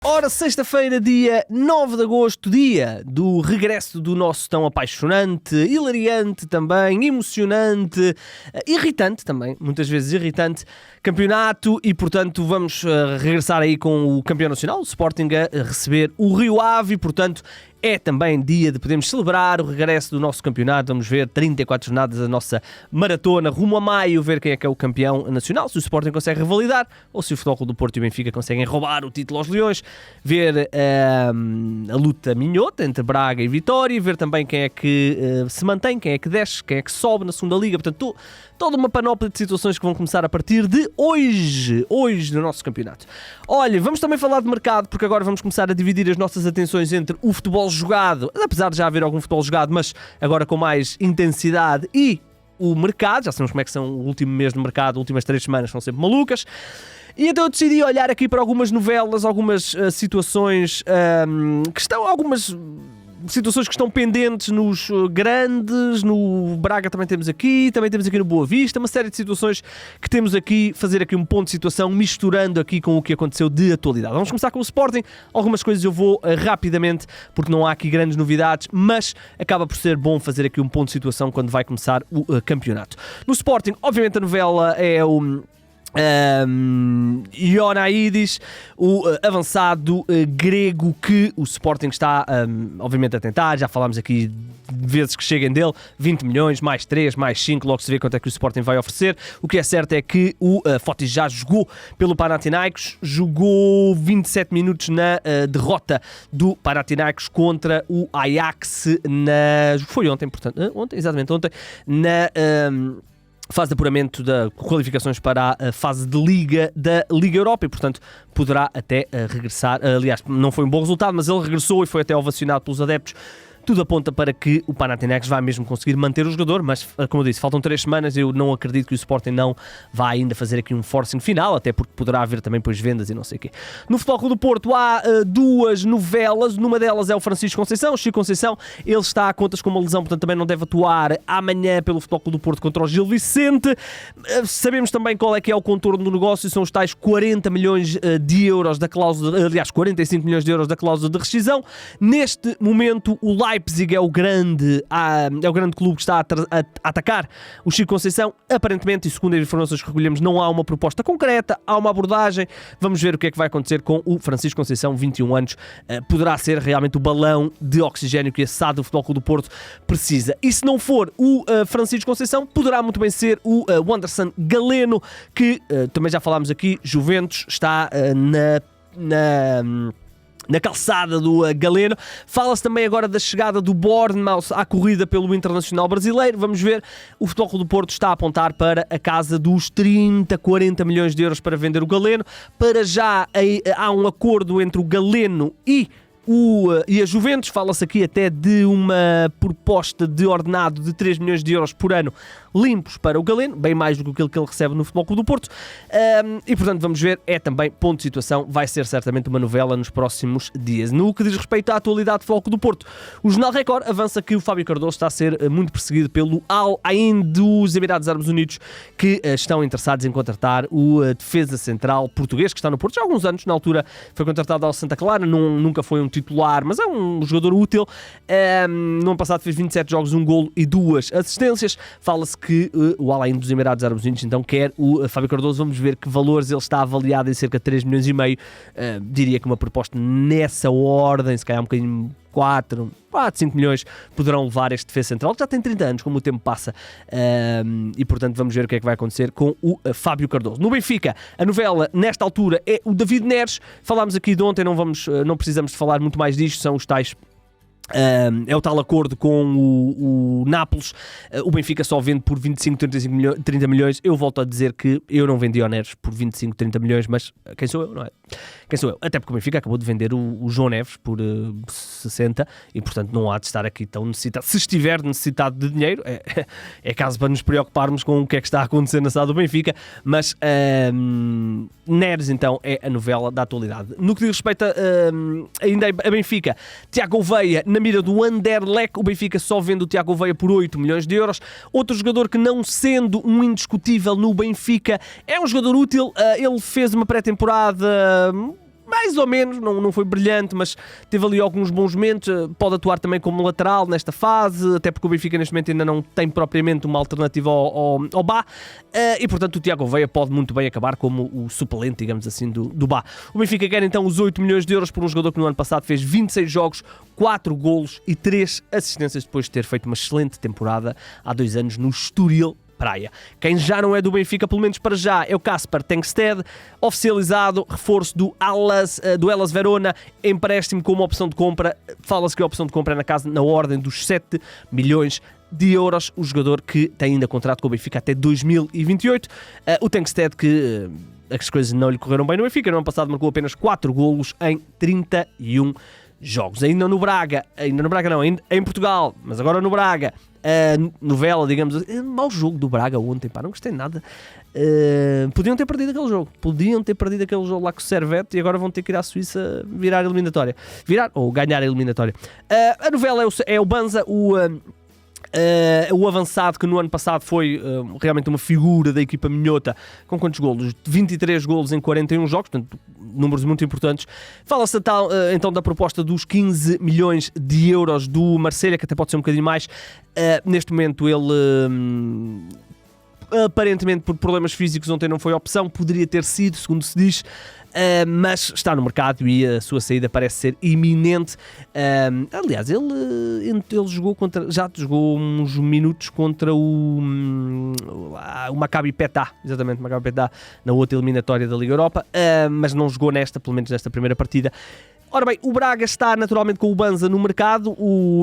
Ora, sexta-feira, dia 9 de agosto, dia do regresso do nosso tão apaixonante, hilariante também, emocionante, irritante também, muitas vezes irritante, campeonato e, portanto, vamos regressar aí com o campeão nacional, o Sporting, a receber o Rio Ave e, portanto, é também dia de podermos celebrar o regresso do nosso campeonato. Vamos ver 34 jornadas da nossa maratona rumo a maio, ver quem é que é o campeão nacional, se o Sporting consegue revalidar ou se o Futebol Clube do Porto e o Benfica conseguem roubar o título aos Leões, ver a luta minhota entre Braga e Vitória, ver também quem é que se mantém, quem é que desce, quem é que sobe na segunda liga. Portanto, toda uma panóplia de situações que vão começar a partir de hoje no nosso campeonato. Olha, vamos também falar de mercado, porque agora vamos começar a dividir as nossas atenções entre o futebol jogado, apesar de já haver algum futebol jogado, mas agora com mais intensidade, e o mercado. Já sabemos como é que são o último mês de mercado, as últimas 3 semanas são sempre malucas. E então eu decidi olhar aqui para algumas novelas, algumas situações que estão, algumas situações que estão pendentes nos grandes, no Braga também temos aqui no Boa Vista, uma série de situações que temos aqui, fazer aqui um ponto de situação, misturando aqui com o que aconteceu de atualidade. Vamos começar com o Sporting, algumas coisas eu vou rapidamente, porque não há aqui grandes novidades, mas acaba por ser bom fazer aqui um ponto de situação quando vai começar o campeonato. No Sporting, obviamente a novela é o Ioannidis, o avançado grego que o Sporting está obviamente a tentar. Já falámos aqui de vezes que cheguem dele, 20 milhões, mais 3, mais 5, logo se vê quanto é que o Sporting vai oferecer. O que é certo é que o Fotis já jogou pelo Panathinaikos, jogou 27 minutos na derrota do Panathinaikos contra o Ajax foi ontem, portanto, exatamente ontem, na fase de apuramento de qualificações para a fase de Liga da Liga Europa e, portanto, poderá até regressar. Aliás, não foi um bom resultado, mas ele regressou e foi até ovacionado pelos adeptos. Tudo aponta para que o Panathinaikos vai mesmo conseguir manter o jogador, mas, como eu disse, faltam 3 semanas. Eu não acredito que o Sporting não vá ainda fazer aqui um forcing final, até porque poderá haver também depois vendas e não sei o quê. No Futebol Clube do Porto há 2 novelas. Numa delas é o Francisco Conceição. O Chico Conceição, ele está a contas com uma lesão, portanto também não deve atuar amanhã pelo Futebol Clube do Porto contra o Gil Vicente. Sabemos também qual é que é o contorno do negócio, são os tais 40 milhões de euros da cláusula, aliás, 45 milhões de euros da cláusula de rescisão. Neste momento, o Leipzig é o grande clube que está a atacar o Chico Conceição. Aparentemente, e segundo as informações que recolhemos, não há uma proposta concreta, há uma abordagem. Vamos ver o que é que vai acontecer com o Francisco Conceição, 21 anos. Poderá ser realmente o balão de oxigênio que a SAD do Futebol Clube do Porto precisa. E se não for o Francisco Conceição, poderá muito bem ser o Wanderson Galeno, que também já falámos aqui, Juventus está na calçada do Galeno. Fala-se também agora da chegada do Bournemouth à corrida pelo Internacional Brasileiro. Vamos ver, o Futebol Clube do Porto está a apontar para a casa dos 30, 40 milhões de euros para vender o Galeno. Para já há um acordo entre o Galeno e a Juventus. Fala-se aqui até de uma proposta de ordenado de 3 milhões de euros por ano limpos para o Galeno, bem mais do que aquilo que ele recebe no Futebol Clube do Porto. E portanto vamos ver, é também ponto de situação, vai ser certamente uma novela nos próximos dias. No que diz respeito à atualidade do Futebol Clube do Porto, o Jornal Record avança que o Fábio Cardoso está a ser muito perseguido pelo Al Ain dos Emirados Árabes Unidos, que estão interessados em contratar o defesa central português, que está no Porto já há alguns anos. Na altura foi contratado ao Santa Clara, nunca foi um titular, mas é um jogador útil. No ano passado fez 27 jogos, 1 golo e 2 assistências. Fala-se que o Al Ain dos Emirados Árabes Unidos então quer o Fábio Cardoso. Vamos ver que valores. Ele está avaliado em cerca de 3 milhões e meio. Diria que uma proposta nessa ordem, se calhar um bocadinho 4, 5 milhões, poderão levar este defesa central, que já tem 30 anos, como o tempo passa. E portanto vamos ver o que é que vai acontecer com o Fábio Cardoso. No Benfica, a novela nesta altura é o David Neres. Falámos aqui de ontem, não precisamos de falar muito mais disto. São os tais É o tal acordo com o Nápoles. O Benfica só vende por 25, 30 milhões. Eu volto a dizer que eu não vendi ao Neres por 25, 30 milhões, mas quem sou eu, não é? quem sou eu? Até porque o Benfica acabou de vender o João Neves por 60 e, portanto, não há de estar aqui tão necessitado. Se estiver necessitado de dinheiro, é caso para nos preocuparmos com o que é que está a acontecer na sala do Benfica, mas Neres, então, é a novela da atualidade. No que diz respeito ainda a Benfica, Tiago Gouveia na mira do Anderlecht, o Benfica só vende o Tiago Gouveia por 8 milhões de euros. Outro jogador que, não sendo um indiscutível no Benfica, é um jogador útil. Ele fez uma pré-temporada mais ou menos, não foi brilhante, mas teve ali alguns bons momentos. Pode atuar também como lateral nesta fase, até porque o Benfica neste momento ainda não tem propriamente uma alternativa ao Bá, e portanto o Tiago Gouveia pode muito bem acabar como o suplente, digamos assim, do Bá. O Benfica quer então os 8 milhões de euros por um jogador que no ano passado fez 26 jogos, 4 golos e 3 assistências depois de ter feito uma excelente temporada há 2 anos no Estoril Praia. Quem já não é do Benfica, pelo menos para já, é o Kasper Tengstedt, oficializado, reforço do Hellas Verona, empréstimo com uma opção de compra. Fala-se que a opção de compra é na ordem dos 7 milhões de euros. O jogador que tem ainda contrato com o Benfica até 2028. O Tengstedt, que as coisas não lhe correram bem no Benfica, no ano passado marcou apenas 4 golos em 31 jogos. Ainda em Portugal, mas agora no Braga, novela, digamos assim, mau jogo do Braga ontem, não gostei nada. Podiam ter perdido aquele jogo lá com o Servette e agora vão ter que ir à Suíça virar a eliminatória. Ou ganhar a eliminatória. A novela é o Banza, o avançado que no ano passado foi realmente uma figura da equipa minhota. Com quantos golos? 23 golos em 41 jogos, portanto, números muito importantes. Fala-se então da proposta dos 15 milhões de euros do Marselha, que até pode ser um bocadinho mais. Neste momento ele aparentemente por problemas físicos ontem não foi opção, poderia ter sido, segundo se diz, mas está no mercado e a sua saída parece ser iminente. Aliás, ele já jogou uns minutos contra o Maccabi Petah, exatamente, Maccabi Petah, na outra eliminatória da Liga Europa, mas não jogou pelo menos nesta primeira partida. Ora bem, o Braga está naturalmente com o Banza no mercado.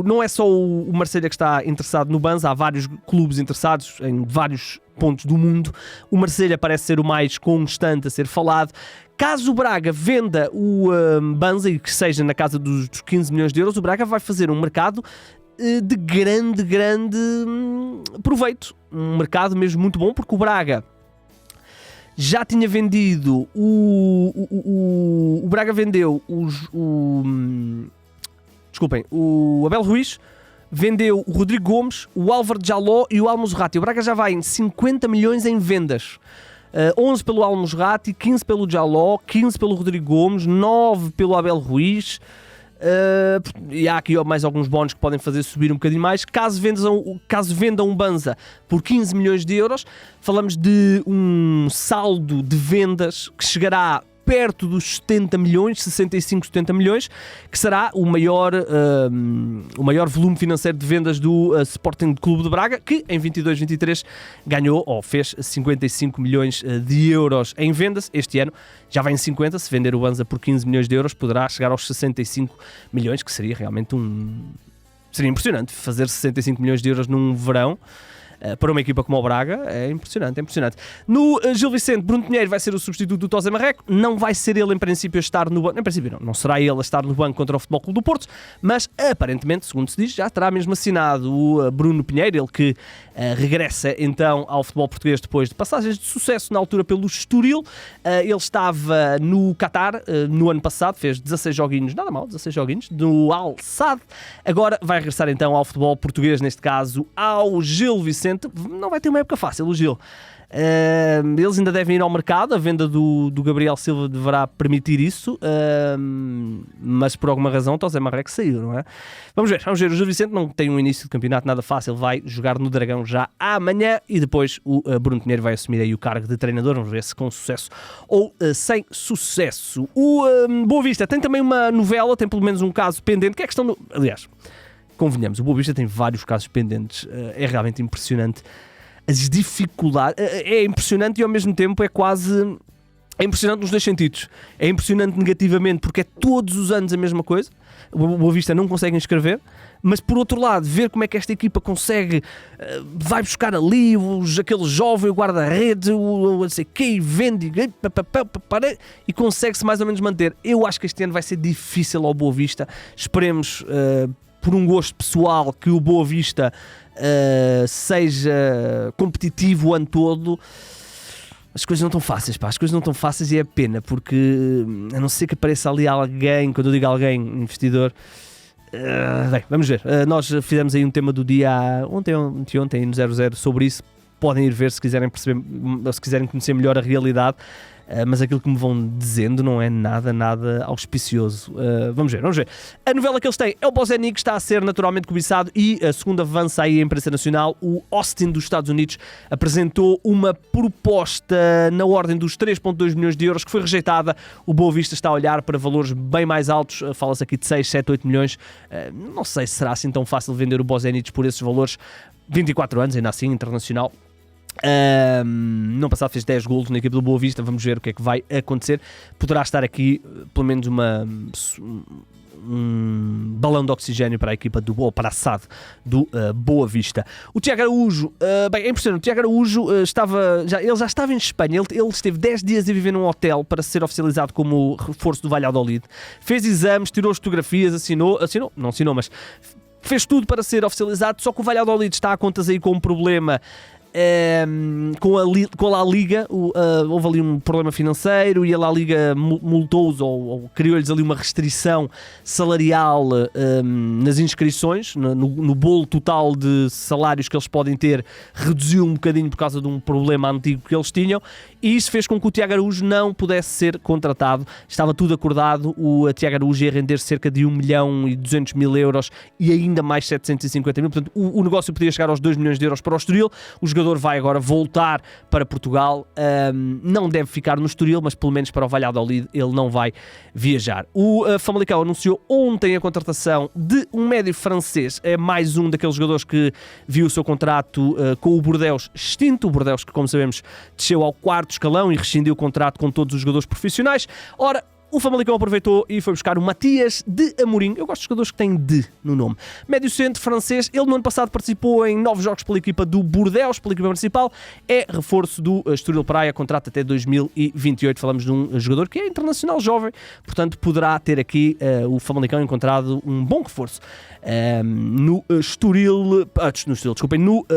Não é só o Marselha que está interessado no Banza, há vários clubes interessados em vários pontos do mundo. O Marselha parece ser o mais constante a ser falado. Caso o Braga venda o Banza e que seja na casa dos 15 milhões de euros, o Braga vai fazer um mercado de grande proveito. Um mercado mesmo muito bom, porque o Braga já tinha vendido o Braga vendeu o Abel Ruiz, vendeu o Rodrigo Gomes, o Álvaro Jaló e o Al-Musrati. O Braga já vai em 50 milhões em vendas. 11 pelo Al-Musrati, 15 pelo Jaló, 15 pelo Rodrigo Gomes, 9 pelo Abel Ruiz. E há aqui mais alguns bónus que podem fazer subir um bocadinho mais. Caso vendam um Banza por 15 milhões de euros, falamos de um saldo de vendas que chegará perto dos 70 milhões, 65, 70 milhões, que será o maior volume financeiro de vendas do Sporting Clube de Braga, que em 22-23 ganhou ou fez 55 milhões de euros em vendas. Este ano já vai em 50, se vender o Banza por 15 milhões de euros poderá chegar aos 65 milhões, que seria realmente seria impressionante fazer 65 milhões de euros num verão. Para uma equipa como o Braga, é impressionante. No Gil Vicente, Bruno Pinheiro vai ser o substituto do Tosé Marreco. Não vai ser ele, em princípio, a estar no banco. Em princípio, não será ele a estar no banco contra o Futebol Clube do Porto, mas aparentemente, segundo se diz, já terá mesmo assinado o Bruno Pinheiro, ele que regressa então ao futebol português depois de passagens de sucesso na altura pelo Estoril. Ele estava no Qatar no ano passado, fez 16 joguinhos, nada mal, 16 joguinhos, no Al Sadd. Agora vai regressar então ao futebol português, neste caso ao Gil Vicente. Não vai ter uma época fácil o Gil. Eles ainda devem ir ao mercado, a venda do Gabriel Silva deverá permitir isso, mas por alguma razão o Tosé Marreco saiu, não é? Vamos ver, o Gil Vicente não tem um início de campeonato nada fácil, vai jogar no Dragão já amanhã e depois o Bruno Pinheiro vai assumir aí o cargo de treinador, vamos ver se com sucesso ou sem sucesso. O Boa Vista tem também uma novela, tem pelo menos um caso pendente, que é a questão do... Aliás, convenhamos, o Boa Vista tem vários casos pendentes, é realmente impressionante as dificuldades, é impressionante e ao mesmo tempo é quase É impressionante nos dois sentidos. É impressionante negativamente porque é todos os anos a mesma coisa. O Boa Vista não consegue inscrever, mas por outro lado, ver como é que esta equipa consegue, vai buscar ali aquele jovem, o guarda-redes, o não sei o quê, e vende e consegue-se mais ou menos manter. Eu acho que este ano vai ser difícil ao Boa Vista. Esperemos, por um gosto pessoal, que o Boa Vista seja competitivo o ano todo. As coisas não estão fáceis, pá. As coisas não estão fáceis e é pena, porque a não ser que apareça ali alguém, quando eu digo alguém, investidor. Bem, vamos ver. Nós fizemos aí um tema do dia ontem no 00 sobre isso. Podem ir ver se quiserem perceber, se quiserem conhecer melhor a realidade. Mas aquilo que me vão dizendo não é nada auspicioso. Vamos ver. A novela que eles têm é o Bozenic, que está a ser naturalmente cobiçado, e a segunda avança aí a imprensa nacional, o Austin dos Estados Unidos apresentou uma proposta na ordem dos 3,2 milhões de euros que foi rejeitada. O Boa Vista está a olhar para valores bem mais altos, fala-se aqui de 6, 7, 8 milhões. Não sei se será assim tão fácil vender o Bozenic por esses valores. 24 anos, ainda assim, internacional. No passado fez 10 golos na equipe do Boa Vista. Vamos ver o que é que vai acontecer. Poderá estar aqui pelo menos um balão de oxigênio para a equipa ou para a SAD do Boa Vista. O Tiago Araújo, bem, é impressionante. O Tiago Araújo ele já estava em Espanha. Ele esteve 10 dias a viver num hotel para ser oficializado como reforço do Valladolid. Fez exames, tirou fotografias, não assinou, mas fez tudo para ser oficializado. Só que o Valladolid está a contas aí com um problema com a La Liga. Houve ali um problema financeiro e a La Liga multou-os ou criou-lhes ali uma restrição salarial nas inscrições, no bolo total de salários que eles podem ter, reduziu um bocadinho por causa de um problema antigo que eles tinham, e isso fez com que o Tiago Araújo não pudesse ser contratado. Estava tudo acordado, o Tiago Araújo ia render cerca de 1.200.000 euros e ainda mais 750 mil, portanto o negócio podia chegar aos 2 milhões de euros para o Estoril. O jogador vai agora voltar para Portugal, não deve ficar no Estoril, mas pelo menos para o Valladolid ele não vai viajar. O Famalicão anunciou ontem a contratação de um médio francês, é mais um daqueles jogadores que viu o seu contrato com o Bordeaux extinto. O Bordeaux, que como sabemos desceu ao 4º escalão e rescindiu o contrato com todos os jogadores profissionais. Ora, o Famalicão aproveitou e foi buscar o Matias de Amorim. Eu gosto de jogadores que têm de no nome. Médio centro francês. Ele no ano passado participou em 9 jogos pela equipa do Bordeaux, pela equipa principal. É reforço do Estoril Praia, contrato até 2028. Falamos de um jogador que é internacional jovem, portanto poderá ter aqui o Famalicão encontrado um bom reforço no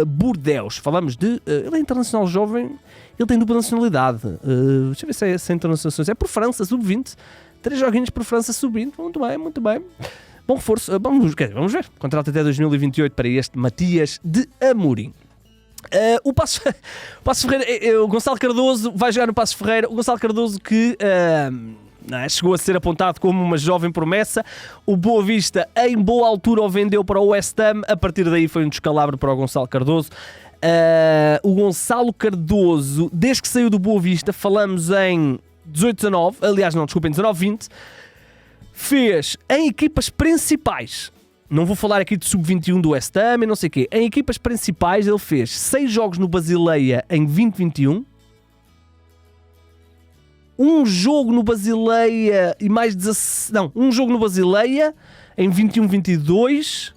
Bordeaux. Falamos de... ele é internacional jovem. Ele tem dupla nacionalidade. Deixa eu ver se é internacional. É por França, sub-20. 3 joguinhos por França, sub-20. Muito bem. Bom reforço. Vamos ver. Contrato até 2028 para este Matias de Amorim. O Paços Ferreira, o Gonçalo Cardoso vai jogar no Paços Ferreira. O Gonçalo Cardoso que chegou a ser apontado como uma jovem promessa. O Boa Vista, em boa altura, o vendeu para o West Ham. A partir daí foi um descalabro para o Gonçalo Cardoso. O Gonçalo Cardoso, desde que saiu do Boa Vista, falamos em 19-20, fez em equipas principais, não vou falar aqui de sub-21 do West Ham e não sei o quê, em equipas principais ele fez 6 jogos no Basileia em 2021, um jogo no Basileia e mais 17... um jogo no Basileia em 21-22,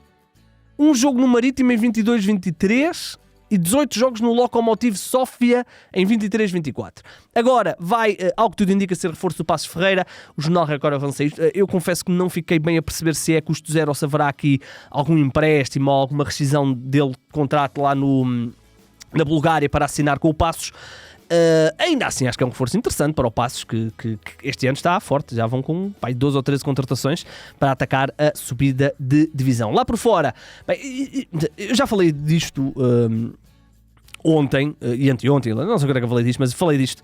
um jogo no Marítimo em 22-23 e 18 jogos no Lokomotiv Sofia em 23-24. Agora vai, ao que tudo indica, ser reforço do Paços Ferreira. O Jornal Record avança isto. Eu confesso que não fiquei bem a perceber se é custo zero ou se haverá aqui algum empréstimo ou alguma rescisão dele de contrato lá na Bulgária para assinar com o Paços. Ainda assim acho que é um reforço interessante para o Paços, que este ano está forte, já vão com 12 ou 13 contratações para atacar a subida de divisão. Lá por fora, bem, eu já falei disto ontem e anteontem, não sei quando é que eu falei disto, mas falei disto.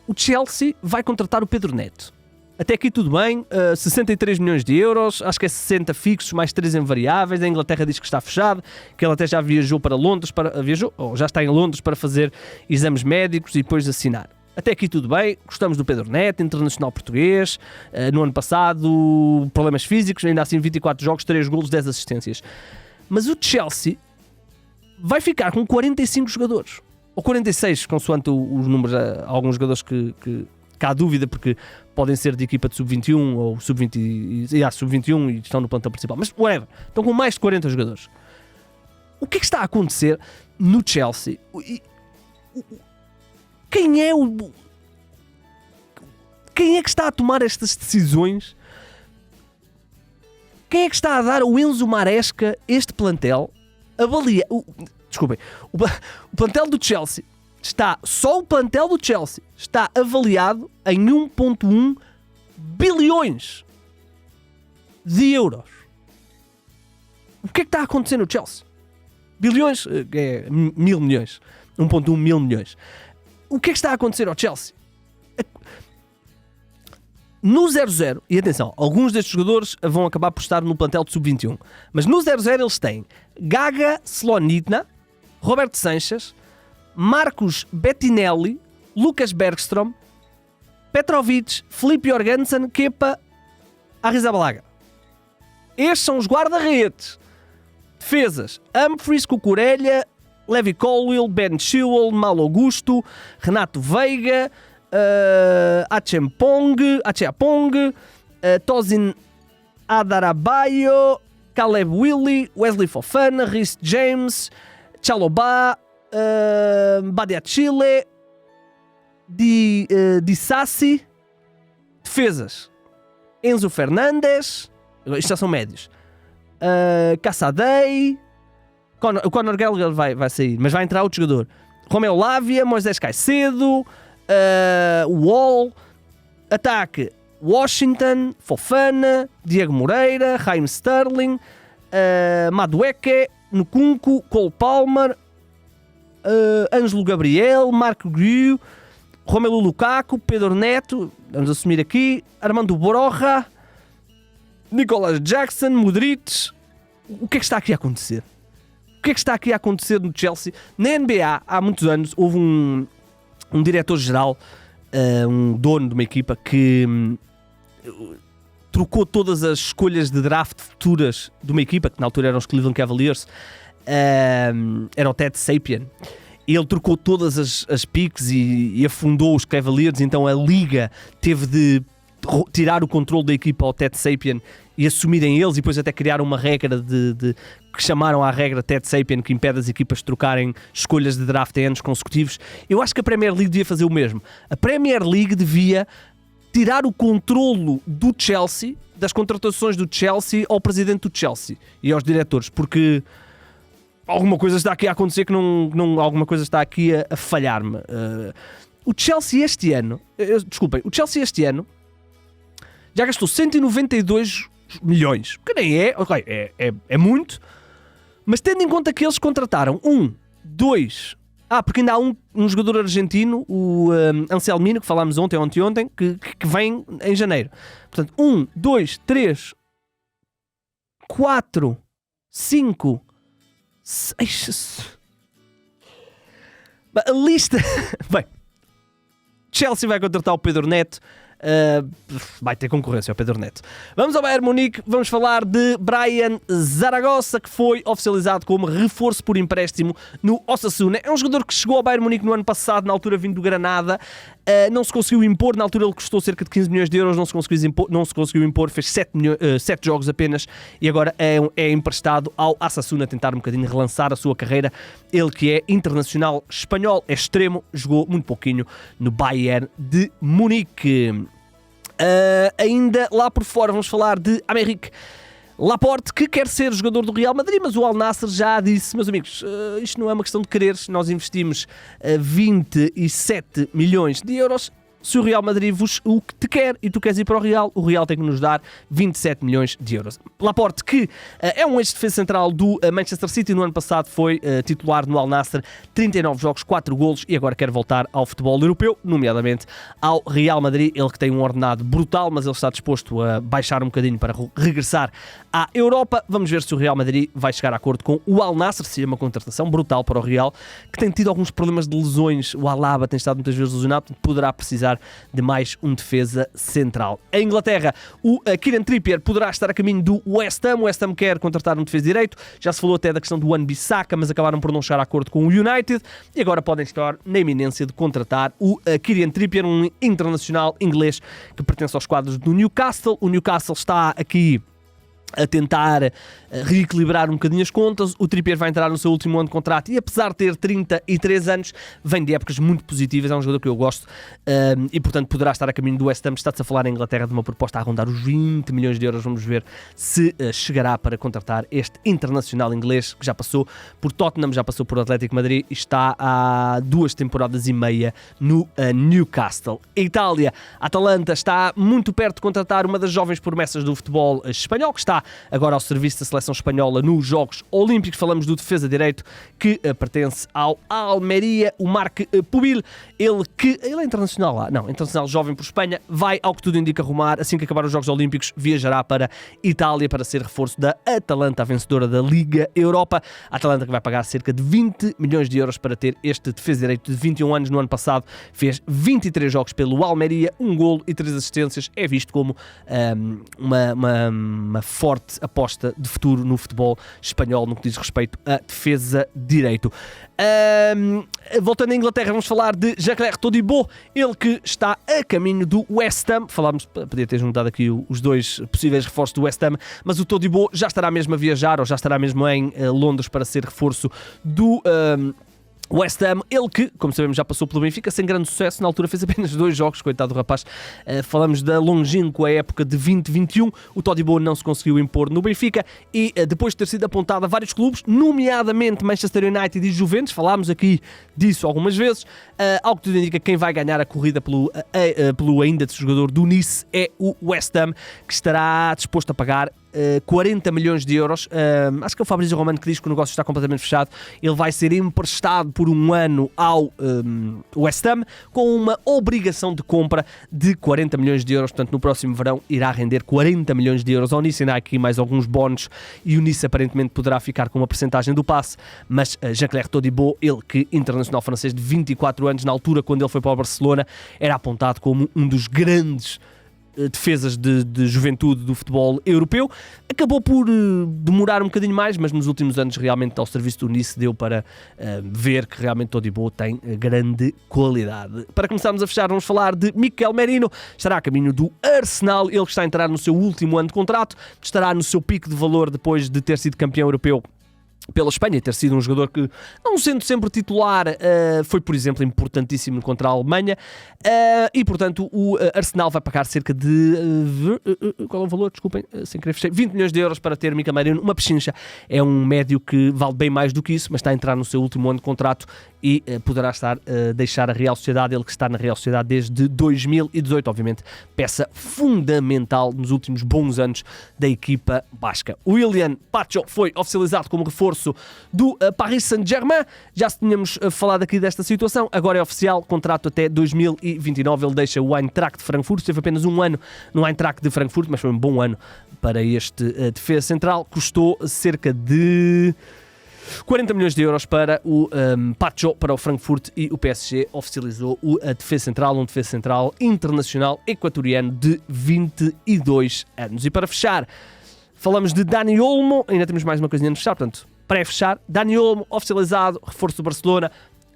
O Chelsea vai contratar o Pedro Neto. Até aqui tudo bem, 63 milhões de euros, acho que é 60 fixos, mais 3 em variáveis. A Inglaterra diz que está fechado, que ele até já viajou para Londres, já está em Londres para fazer exames médicos e depois assinar. Até aqui tudo bem, gostamos do Pedro Neto, internacional português, no ano passado problemas físicos, ainda assim 24 jogos, 3 golos, 10 assistências. Mas o Chelsea vai ficar com 45 jogadores, ou 46, consoante os números, alguns jogadores que cá há dúvida porque podem ser de equipa de sub-21 ou sub-21 e estão no plantel principal, mas whatever, estão com mais de 40 jogadores. O que é que está a acontecer no Chelsea? Quem é que está a tomar estas decisões? Quem é que está a dar ao Enzo Maresca este plantel? Desculpem, o plantel do Chelsea só o plantel do Chelsea está avaliado em 1.1 bilhões de euros. O que é que está a acontecer no Chelsea? Bilhões é 1.000 milhões. 1.1 mil milhões. O que é que está a acontecer ao Chelsea? No 0-0, e atenção, alguns destes jogadores vão acabar por estar no plantel de sub-21, mas no 0-0 eles têm Gaga Slonitna, Roberto Sanches, Marcos Bettinelli, Lucas Bergström, Petrovic, Filipe Jorgensen, Kepa, Arrizabalaga. Estes são os guarda-redes. Defesas: Humphries, Cucurella, Levi Colwill, Ben Chilwell, Malo Augusto, Renato Veiga, Acheapong, Tosin Adarabayo, Caleb Willy, Wesley Fofana, Reece James, Chalobah, Badiachile, Di Sassi. Defesas: Enzo Fernandes, isto já são médios, Cassadei, o Conor Gallagher vai sair, mas vai entrar outro jogador, Romeo Lavia, Moisés Caicedo, Wall. Ataque: Washington, Fofana, Diego Moreira, Raheem Sterling, Madueke, Nkunku, Cole Palmer, Ângelo Gabriel, Marco Guiu, Romelu Lukaku, Pedro Neto, vamos assumir aqui, Armando Broja, Nicolas Jackson, Modric. O que é que está aqui a acontecer? O que é que está aqui a acontecer no Chelsea? Na NBA, há muitos anos, houve um diretor-geral, um dono de uma equipa que trocou todas as escolhas de draft futuras de uma equipa, que na altura eram os Cleveland Cavaliers, era o Ted Sapien. Ele trocou todas as picks e afundou os Cavaliers, então a Liga teve de tirar o controle da equipa ao Ted Sapien e assumirem eles, e depois até criaram uma regra que chamaram à regra Ted Sapien, que impede as equipas de trocarem escolhas de draft em anos consecutivos. Eu acho que a Premier League devia fazer o mesmo. A Premier League devia tirar o controlo do Chelsea, das contratações do Chelsea, ao presidente do Chelsea e aos diretores, porque alguma coisa está aqui a acontecer que não alguma coisa está aqui a falhar-me. O Chelsea este ano já gastou 192 milhões, que nem é muito, mas tendo em conta que eles contrataram porque ainda há um jogador argentino, o Anselmino, que falámos ontem, que vem em janeiro. Portanto, 1, 2, 3, 4, 5, 6... A lista... Bem, Chelsea vai contratar o Pedro Neto. Vai ter concorrência ao Pedro Neto. Vamos ao Bayern Munique, vamos falar de Brian Zaragoza, que foi oficializado como reforço por empréstimo no Osasuna. É um jogador que chegou ao Bayern Munique no ano passado, na altura vindo do Granada, não se conseguiu impor, na altura ele custou cerca de 15 milhões de euros, não se conseguiu impor, fez 7 jogos apenas, e agora é emprestado ao Osasuna, tentar um bocadinho relançar a sua carreira. Ele que é internacional espanhol, é extremo, jogou muito pouquinho no Bayern de Munique. Ainda lá por fora vamos falar de Aymeric Laporte, que quer ser jogador do Real Madrid, mas o Al Nassr já disse: meus amigos, isto não é uma questão de quereres, nós investimos 27 milhões de euros. Se o Real Madrid o que te quer e tu queres ir para o Real tem que nos dar 27 milhões de euros. Laporte, que é um ex-defesa central do Manchester City, no ano passado foi titular no Al Nassr, 39 jogos, 4 golos, e agora quer voltar ao futebol europeu, nomeadamente ao Real Madrid. Ele que tem um ordenado brutal, mas ele está disposto a baixar um bocadinho para regressar à Europa. Vamos ver se o Real Madrid vai chegar a acordo com o Al Nassr, seria uma contratação brutal para o Real, que tem tido alguns problemas de lesões. O Alaba tem estado muitas vezes lesionado, poderá precisar de mais um defesa central. Em Inglaterra, o Kieran Trippier poderá estar a caminho do West Ham. O West Ham quer contratar um defesa direito. Já se falou até da questão do Wan-Bissaka, mas acabaram por não chegar a acordo com o United e agora podem estar na iminência de contratar o Kieran Trippier, um internacional inglês que pertence aos quadros do Newcastle. O Newcastle está aqui a tentar reequilibrar um bocadinho as contas. O Trippier vai entrar no seu último ano de contrato e, apesar de ter 33 anos, vem de épocas muito positivas. É um jogador que eu gosto e, portanto, poderá estar a caminho do West Ham. Está-se a falar na Inglaterra de uma proposta a rondar os 20 milhões de euros. Vamos ver se chegará para contratar este internacional inglês que já passou por Tottenham, já passou por Atlético de Madrid e está há 2 temporadas e meia no Newcastle. A Itália, a Atalanta, está muito perto de contratar uma das jovens promessas do futebol espanhol, que está agora ao serviço da seleção espanhola nos Jogos Olímpicos. Falamos do defesa direito que pertence ao Almeria, o Marc Pubil. Ele é internacional lá, não, internacional jovem por Espanha, vai, ao que tudo indica, arrumar, assim que acabar os Jogos Olímpicos, viajará para Itália para ser reforço da Atalanta, a vencedora da Liga Europa. A Atalanta que vai pagar cerca de 20 milhões de euros para ter este defesa direito de 21 anos. No ano passado fez 23 jogos pelo Almeria, 1 golo e 3 assistências. É visto como uma forte aposta de futuro no futebol espanhol no que diz respeito a defesa direito. Voltando à Inglaterra, vamos falar de Jean-Claire Todibo, ele que está a caminho do West Ham. Falámos, podia ter juntado aqui os 2 possíveis reforços do West Ham, mas o Todibo já estará mesmo a viajar, ou já estará mesmo em Londres para ser reforço do West Ham, ele que, como sabemos, já passou pelo Benfica sem grande sucesso. Na altura fez apenas 2 jogos, coitado do rapaz. Falamos da longínqua época de 2021. O Todibo não se conseguiu impor no Benfica e depois de ter sido apontado a vários clubes, nomeadamente Manchester United e Juventus, falámos aqui disso algumas vezes, algo que tudo indica que quem vai ganhar a corrida pelo ainda desse jogador do Nice é o West Ham, que estará disposto a pagar 40 milhões de euros. Acho que é o Fabrício Romano que diz que o negócio está completamente fechado. Ele vai ser emprestado por 1 ano ao West Ham com uma obrigação de compra de 40 milhões de euros. Portanto, no próximo verão irá render 40 milhões de euros ao Nice. Ainda há aqui mais alguns bónus e o Nice aparentemente poderá ficar com uma percentagem do passe, mas Jean-Claire Todibo, ele que internacional francês de 24 anos, na altura quando ele foi para o Barcelona, era apontado como um dos grandes defesas de juventude do futebol europeu. Acabou por demorar um bocadinho mais, mas nos últimos anos realmente ao serviço do Nice deu para ver que realmente Todibo tem grande qualidade. Para começarmos a fechar, vamos falar de Mikel Merino. Estará a caminho do Arsenal, ele que está a entrar no seu último ano de contrato, estará no seu pico de valor depois de ter sido campeão europeu pela Espanha, ter sido um jogador que, não sendo sempre titular, foi, por exemplo, importantíssimo contra a Alemanha, e, portanto, o Arsenal vai pagar cerca de... qual é o valor? Desculpem, sem querer fechei. 20 milhões de euros para ter Mikel Merino, uma pechincha. É um médio que vale bem mais do que isso, mas está a entrar no seu último ano de contrato e poderá estar a deixar a Real Sociedade, ele que está na Real Sociedade desde 2018, obviamente, peça fundamental nos últimos bons anos da equipa basca. William Pacho foi oficializado como reforço do Paris Saint-Germain. Já tínhamos falado aqui desta situação, agora é oficial, contrato até 2029, ele deixa o Eintracht de Frankfurt, teve apenas 1 ano no Eintracht de Frankfurt, mas foi um bom ano para este defesa central, custou cerca de 40 milhões de euros para o Pacho, para o Frankfurt, e o PSG oficializou o defesa central, um defesa central internacional equatoriano de 22 anos. E para fechar, falamos de Dani Olmo, ainda temos mais uma coisinha de fechar, portanto, pré-fechar, Dani Olmo oficializado, reforço do Barcelona,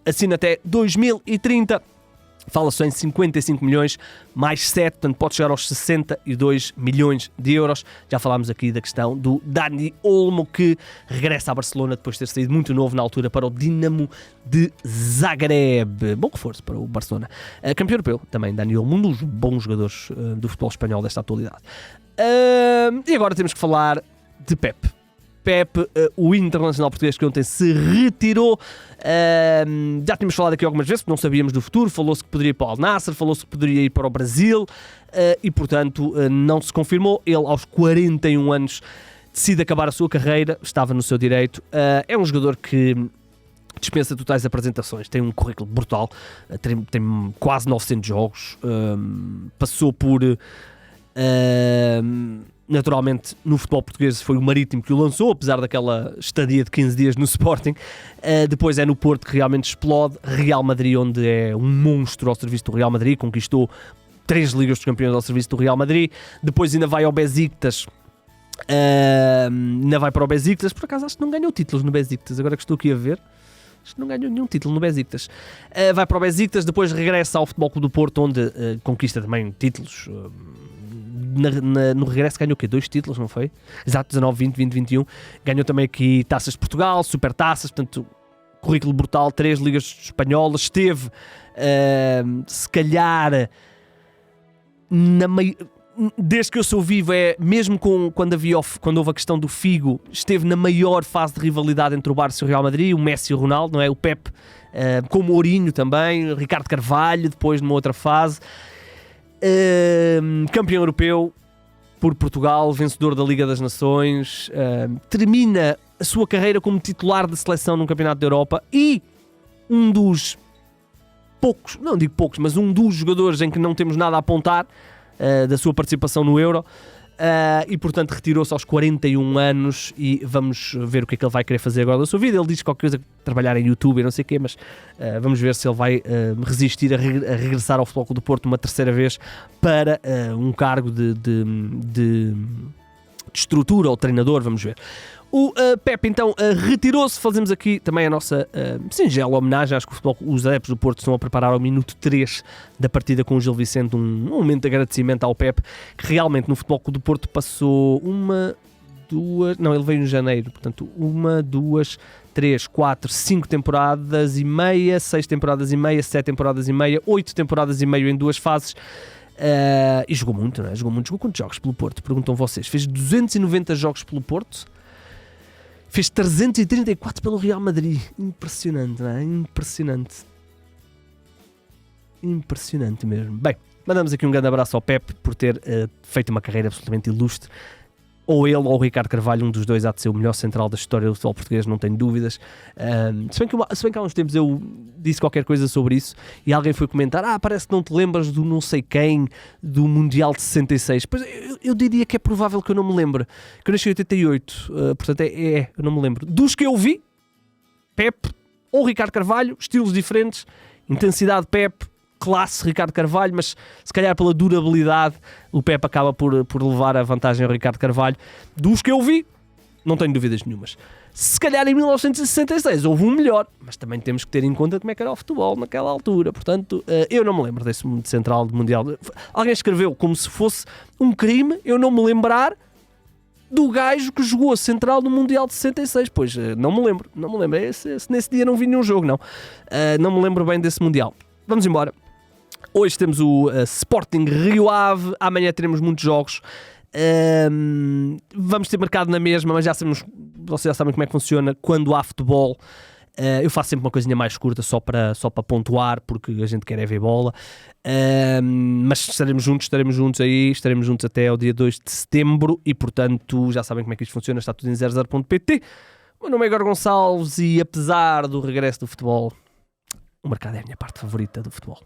assina até 2030, fala-se em 55 milhões mais 7, portanto pode chegar aos 62 milhões de euros. Já falámos aqui da questão do Dani Olmo, que regressa a Barcelona depois de ter saído muito novo na altura para o Dinamo de Zagreb. Bom reforço para o Barcelona. Campeão europeu também, Dani Olmo, um dos bons jogadores do futebol espanhol desta atualidade. E agora temos que falar de Pep, o internacional português que ontem se retirou. Já tínhamos falado aqui algumas vezes, porque não sabíamos do futuro. Falou-se que poderia ir para o Al Nassr, falou-se que poderia ir para o Brasil, e portanto não se confirmou. Ele, aos 41 anos, decide acabar a sua carreira, estava no seu direito. É um jogador que dispensa totais apresentações, tem um currículo brutal, tem quase 900 jogos, passou por Naturalmente, no futebol português foi o Marítimo que o lançou, apesar daquela estadia de 15 dias no Sporting. Depois é no Porto que realmente explode. Real Madrid, onde é um monstro ao serviço do Real Madrid, conquistou 3 Ligas dos Campeões ao serviço do Real Madrid. Depois ainda vai ao Besiktas. Ainda vai para o Besiktas. Por acaso acho que não ganhou títulos no Besiktas, agora que estou aqui a ver. Acho que não ganhou nenhum título no Besiktas. Vai para o Besiktas, depois regressa ao Futebol Clube do Porto, onde conquista também títulos. No regresso ganhou o quê? 2 títulos, não foi? Exato, 19, 20, 20, 21. Ganhou também aqui Taças de Portugal, Supertaças, portanto, currículo brutal, 3 Ligas Espanholas. Esteve, se calhar, desde que eu sou vivo, mesmo quando houve a questão do Figo, esteve na maior fase de rivalidade entre o Barça e o Real Madrid, o Messi e o Ronaldo, não é? O Pep com o Mourinho também, Ricardo Carvalho, depois numa outra fase. Campeão europeu por Portugal, vencedor da Liga das Nações, termina a sua carreira como titular de seleção num campeonato da Europa e um dos poucos, não digo poucos, mas um dos jogadores em que não temos nada a apontar da sua participação no Euro, e portanto retirou-se aos 41 anos e vamos ver o que é que ele vai querer fazer agora da sua vida. Ele diz qualquer coisa, trabalhar em YouTube e não sei o quê, mas vamos ver se ele vai resistir a regressar ao Futebol Clube do Porto uma terceira vez para um cargo de estrutura ou treinador, vamos ver. O Pep então retirou-se. Fazemos aqui também a nossa singela homenagem. Acho que os adeptos do Porto estão a preparar ao minuto 3 da partida com o Gil Vicente, um momento de agradecimento ao Pep, que realmente no Futebol Clube do Porto passou ele veio em janeiro, portanto 1, 2, 3, 4, 5 temporadas e meia, 6 temporadas e meia, 7 temporadas e meia, 8 temporadas e meio em 2 fases. E jogou muito, não é? Jogou quantos jogos pelo Porto? Perguntam vocês. Fez 290 jogos pelo Porto. Fez 334 pelo Real Madrid. Impressionante, não é? Impressionante mesmo. Bem, mandamos aqui um grande abraço ao Pep por ter feito uma carreira absolutamente ilustre. Ou ele ou o Ricardo Carvalho, um dos dois há de ser o melhor central da história do futebol português, não tenho dúvidas. Se bem que há uns tempos eu disse qualquer coisa sobre isso e alguém foi comentar: parece que não te lembras do não sei quem, do Mundial de 66. Pois eu diria que é provável que eu não me lembre, que eu nasci em 88, portanto eu não me lembro. Dos que eu vi, Pep ou Ricardo Carvalho, estilos diferentes, intensidade Pep, classe Ricardo Carvalho, mas se calhar pela durabilidade o Pep acaba por levar a vantagem ao Ricardo Carvalho. Dos que eu vi, não tenho dúvidas nenhumas. Se calhar em 1966 houve um melhor, mas também temos que ter em conta como é que era o futebol naquela altura. Portanto, eu não me lembro desse central de Mundial. Alguém escreveu como se fosse um crime eu não me lembrar do gajo que jogou a central no Mundial de 66. Pois, não me lembro. Nesse dia não vi nenhum jogo, não. Não me lembro bem desse Mundial. Vamos embora. Hoje temos o Sporting Rio Ave, amanhã teremos muitos jogos. Vamos ter mercado na mesma, mas vocês já sabem como é que funciona quando há futebol. Eu faço sempre uma coisinha mais curta só para pontuar, porque a gente quer ver bola. Mas estaremos juntos aí, estaremos juntos até ao dia 2 de setembro e portanto já sabem como é que isto funciona, está tudo em 00.pt. O meu nome é Igor Gonçalves e apesar do regresso do futebol, o mercado é a minha parte favorita do futebol.